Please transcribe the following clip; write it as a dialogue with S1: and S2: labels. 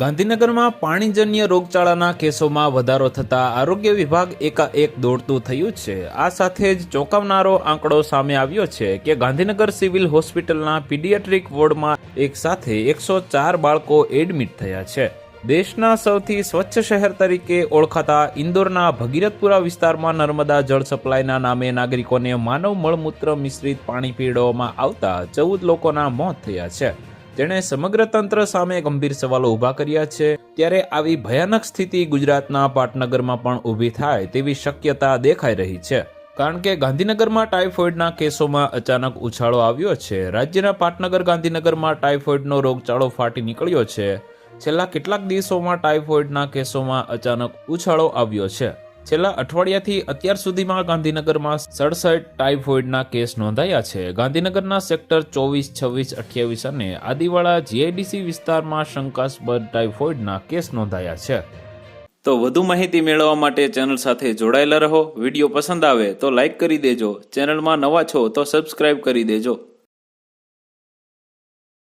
S1: ગાંધીનગરમાં પાણીજન્ય રોગચાળાના કેસોમાં વધારો થતા આરોગ્ય વિભાગ એકાએક દોડતું થયું છે। આ સાથે જ ચોંકાવનારો આંકડો સામે આવ્યો છે કે ગાંધીનગર સિવિલ હોસ્પિટલના પીડિયાટ્રિક વોર્ડમાં એક સાથે 104 બાળકો એડમિટ થયા છે। દેશના સૌથી સ્વચ્છ શહેર તરીકે ઓળખાતા ઇન્દોરના ભગીરથપુરા વિસ્તારમાં નર્મદા જળ સપ્લાયના નામે નાગરિકોને માનવ મળમૂત્ર મિશ્રિત પાણી પીવડાવવામાં આવતા 14 લોકોના મોત થયા છે, જેણે સમગ્ર તંત્ર સામે ગંભીર સવાલો ઊભા કર્યા છે। ત્યારે આવી ભયાનક સ્થિતિ ગુજરાતના પાટનગરમાં પણ ઊભી થાય તેવી શક્યતા દેખાઈ રહી છે, કારણ કે ગાંધીનગરમાં ટાઇફોઇડના કેસોમાં અચાનક ઉછાળો આવ્યો છે। રાજ્યના પાટનગર ગાંધીનગરમાં ટાઇફોઇડનો રોગચાળો ફાટી નીકળ્યો છે। છેલ્લા કેટલાક દિવસોમાં ટાઇફોઇડના કેસોમાં અચાનક ઉછાળો આવ્યો છે। છેલ્લા અઠવાડિયાથી અત્યાર સુધીમાં ગાંધીનગરમાં 67 ટાઇફોઇડના કેસ નોંધાયા છે। ગાંધીનગરના સેક્ટર 24, 26, 28 અને આદિવાડા જીઆઈડીસી વિસ્તારમાં શંકાસ્પદ ટાઇફોઇડના કેસ નોંધાયા છે। તો વધુ માહિતી મેળવવા માટે ચેનલ સાથે જોડાયેલા રહો। વિડીયો પસંદ આવે તો લાઇક કરી દેજો, ચેનલમાં નવા છો તો સબસ્ક્રાઇબ કરી દેજો।